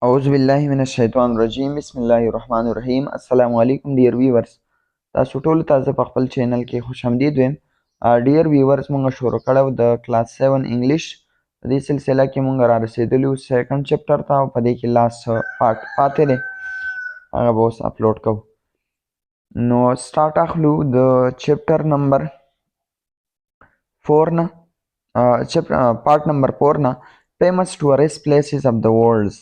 أعوذ بالله من الشیطان الرجیم بسم الله الرحمن الرحیم السلام علیکم ډیر ویورز تاسو ټول تازه په خپل چینل کې خوش آمدید ویم ډیر ویورز مونږ شروع کړو د کلاس 7 انګلیش په دې سلسله کې مونږ را رسیدلو سیکنډ چپټر ته او په دې کې لاست پارت پاتې دی هغه به اوس اپلوډ کوو نو سٹارټ اخلو د چپټر نمبر 4 نه پارت نمبر 4 نه famous tourist places of the world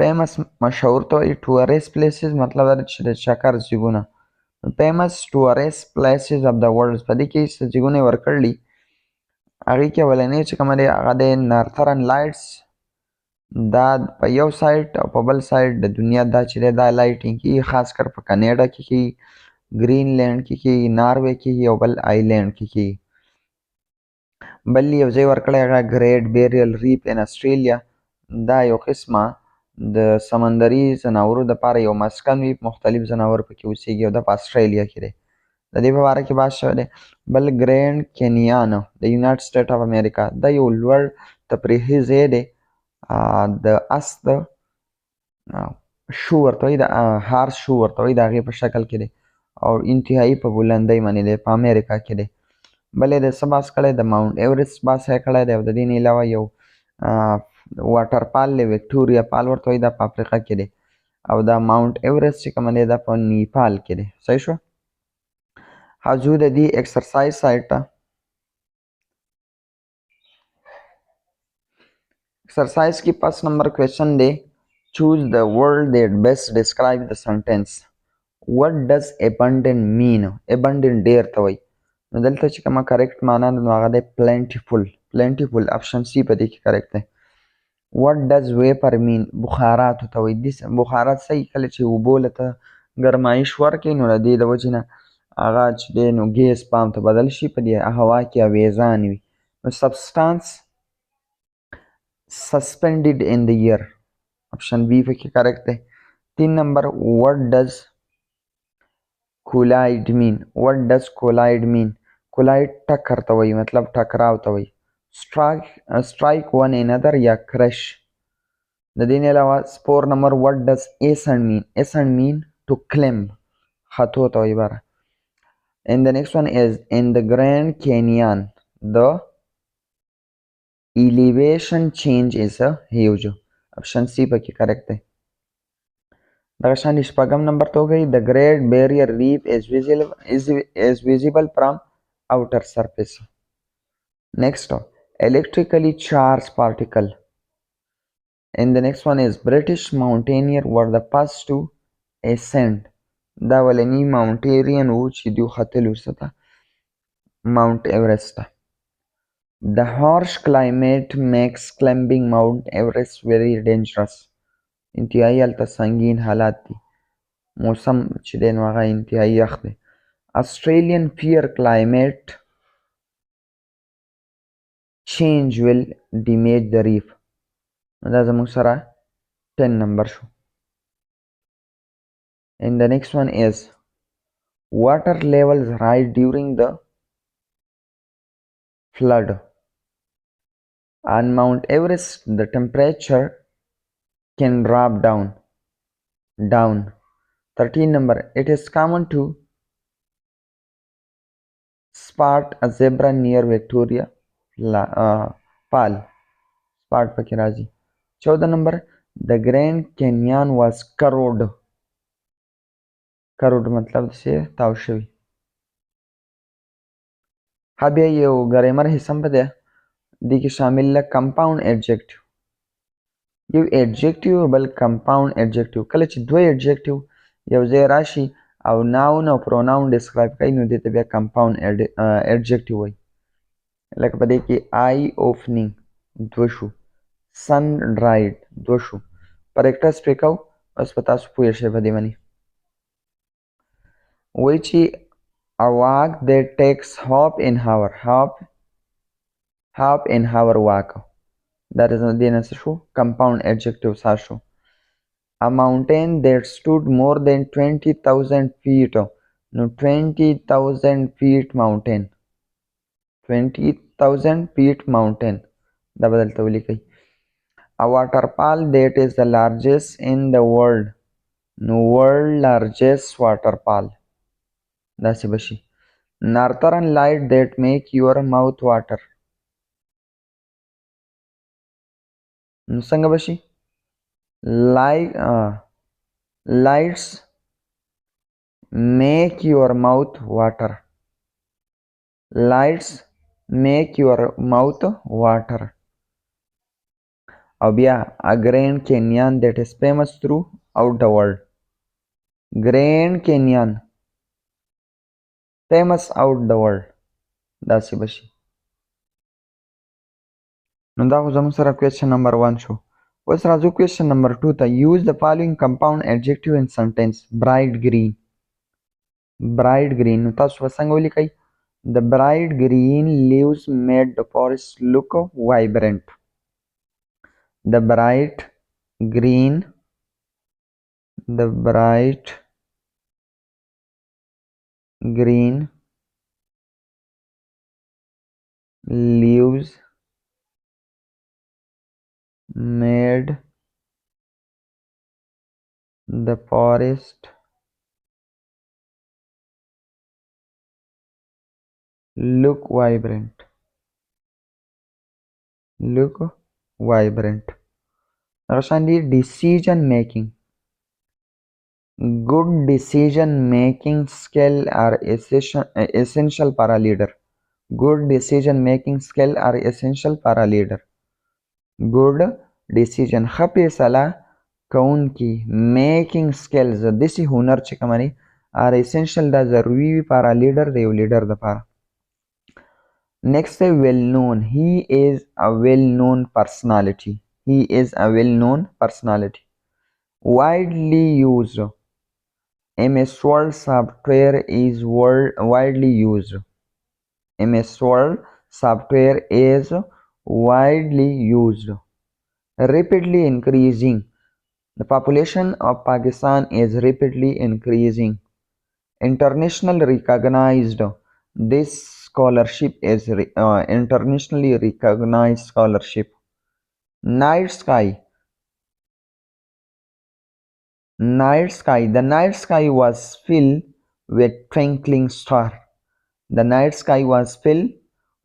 famous مشهور ته وایي tourist places مطلب دا چې د چکر ځایونه famous tourist places of the world په دې کې څه ځایونه یې ورکړلي هغې کې اولنی چې کومه دی هغه دی نارترن لایټس دا په یو سایډ او په بل سایډ د دنیا دا چې دی دا لایټینګ کېږي خاص کر په کنیډا کې کېږي ګرین لینډ کې کېږي ناروے کېږي او بل آیلینډ کې کېږي بل یو ځای ورکړی هغه ګریټ بیریل ریف ان اسټرالیا دا یو قسمه د سمندري ځناورو دپاره یو مسکن وي مختلف ځناور پکې اوسیږي او دا په اسټرالیا کې دی د دې په باره کې بحث شوی دی بل ګرینډ کینیان د یونایټډ سټیټ اف امریکا دا یو لوړ تفریحي ځای دی د اس د شو ورته وایي د هارس شو ورته وایي د هغې په شکل کې دی او انتهایي په بلندۍ باندې دی په امریکا کې دی بل یې د څه بحث کړی د ماونټ ایورسټ بحث یې کړی دی او د دې نه علاوه یو واټر پال دی وکټوریا پال ورته وایي دا په افریقا کې دی او دا ماونټ ایورسټ چې کومه دی دا په نیپال کې دی صحیح شو حضو د دې ایکسرسایز سایټ ته ایکسرسایز کې 5 نمبر کوېشن دی چوز د ورډ دیٹ بیسټ ډسکرایب د سنټینس what does abundant mean abundant ډیر ته وایي نو دلته چې کومه کریکټ معنا ده نو هغه دی plentiful option C په دې کې کریکټ دی what does vapor mean بخاراتو ته وایي بخارات صحیح کله چې اوبو له ته ګرمایش ورکړي نو د دې د وجې نه هغه چې دی نو ګیس پام ته بدل شي په دې هوا کې اویزان وي نو substance suspended in the air option B پکې کریکټ دی 3 نمبر what does collide mean collide ټکر ته وایي مطلب ټکراو ته وایي strike one another یا crash د دې نه علاوه 4 نمبر what does ascend mean to climb خطو ته وایي باره and the next one is in the Grand Canyon the elevation change is a huge option C پکې کریکټ دی دغه شان شپږم نمبر ته وګورئ the Great Barrier Reef is visible from outer surface next electrically charged particle and the next one is British mountaineer were the first to ascend دا ولنی ماونټیرین و چې دوی ختلو څه ماونټ ایورسټ ته The harsh climate makes climbing Mount Everest very dangerous. انتهایی هلته سنګین حالات دي موسم چې دی نو هغه انتهایی یخ دی Australian fear climate change will damage the reef دا زموږ سره 10 نمبر شو and the next one is water levels rise during the flood on Mount Everest the temperature can drop down 13 number it is common to spot a zebra near Victoria Fall spot پکې راځي 14 number the Grand Canyon was corroded مطلب چې تاو شوی بیا یو ګریمر حصه په دی دې کې شامل ده compound adjective یو adjective بل compound adjective کله چې دوه adjective یو ځای راشي او noun او pronoun describe کوي نو دې ته بیا compound adjective وایي لکه په دې کې eye opening دوه شو sun dried دوه شو پریکټس پرې کوو اوس په تاسو پوه شئ په دې باندې وایي چې a walk that takes half an hour walk that is دې نه څه شو compound adjective سا شو a mountain that stood more than 20,000 feet نو 20,000 feet mountain 20,000 feet mountain دا بدلته ولیکئ A waterfall that is the largest in the world. No, world largest waterfall. داسې بشي. Northern light that make your mouth water. نو څنګه بشي؟ Light, lights make your mouth water. Lights make your mouth water. او بیا a Grand Canyon that is famous throughout the world. Grand Canyon famous out the world. داسې بشي. نو دا خو زموږ سره question number 1 شو. اوس راځو question number 2 ته. Use the following compound adjective in sentence. Bright green. Bright green. نو تاسو به څنګه ولیکئ؟ The bright green leaves made the forest look vibrant. The bright green leaves made the forest look vibrant. Rashandi, decision making. Good decision making skill are essential para leader. Good decision making skill are essential para leader. Good decision ښه فیصله کوونکي making skills داسې هنر چې کومه are essential دا ضروري وي para leader د یو لیډر دپاره. Next say well known. He is a well known personality. Widely used. MS Word software is widely used. MS Word software is widely used. Rapidly increasing. The population of Pakistan is rapidly increasing. International recognized. This scholarship is internationally recognized scholarship. Night sky. The night sky was filled with twinkling star. The night sky was filled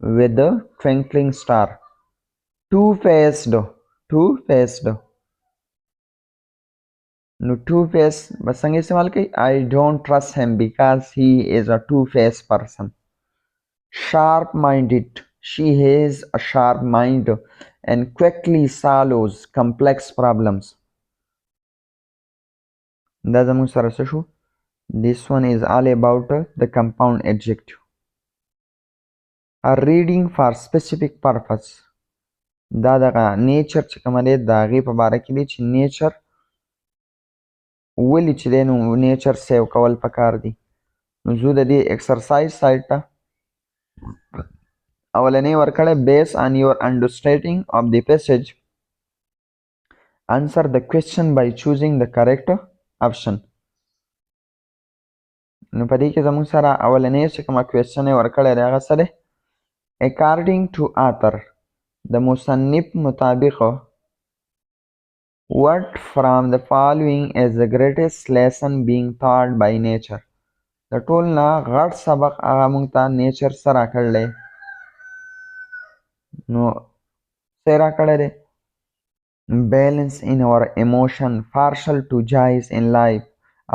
with the twinkling star. Two-faced. No, two-faced बस संगे इस्तेमाल कई. I don't trust him because he is a two-faced person. Sharp-minded. She has a sharp mind and quickly solves complex problems. دا زموږ سره څه شو؟ This one is all about the compound adjective. A reading for specific purpose. دا دغه نیچر چې کومه دی د هغې په باره کې دی چې نیچر ولې چې دی نو نیچر سیو کول پکار دي. نو زه د دې ایکسرسایز سایډ ته اولنی ورکړی based on your understanding of the passage answer the question by choosing the correct option. نو په دې کې زموږ سره اولنی چې کومه کوېسچن یې ورکړی دی هغه څه دی؟ according to author د مصنف مطابق what from the following is the greatest lesson being taught by nature. د ټول نه غټ سبق هغه موږ ته نیچر څه راکړلی نو څه یې راکړی دی؟ balance in our emotion, partial to joys in life,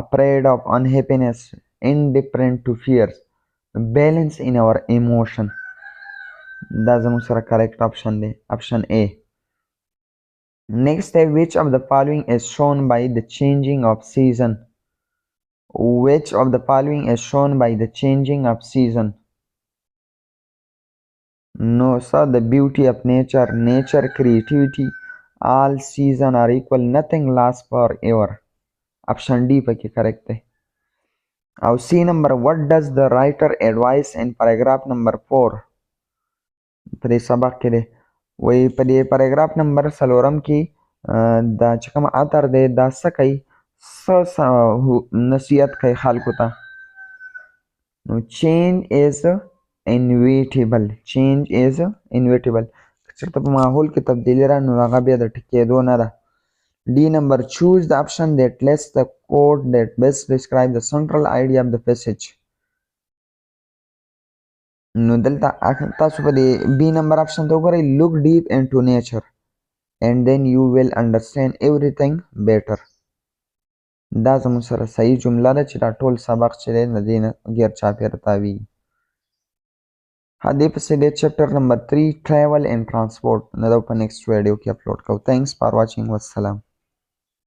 afraid of unhappiness, indifferent to fears. Balance in our emotion. دا زموږ سره correct option دی. Option A. Next step, which of the following is shown by the changing of season? Which of the following is shown by the changing of season? No, sir. The beauty of nature, creativity, all season are equal, nothing lasts forever. Option D پکې correct دی. او C number, what does the writer advise in paragraph number 4 په دې سبق کې دی وایي په دې paragraph number 4 کې دا چې کوم اتر دی دا څه کوي څه نصیحت کوي خلکو ته نو change is inevitable. چېرته په ماحول کې تبدیلي رانه نو هغه بیا د ټیکېدو نه ده. D number, choose the option that lists the quote that best describe the central idea of the passage. نو دلته تاسو په دې B number option ته وګورئ, look deep into nature and then you will understand everything better. دا زموږ سره صحیح جمله ده چې دا ټول سبق چې دی د دې نه غیر چاپېره تاویږي. دې پسې دی چپټر نمبر 3 travel and transport. نو دا په نیکسټ ویډیو کې اپلوډ کوو. Thanks for watching. والسلام.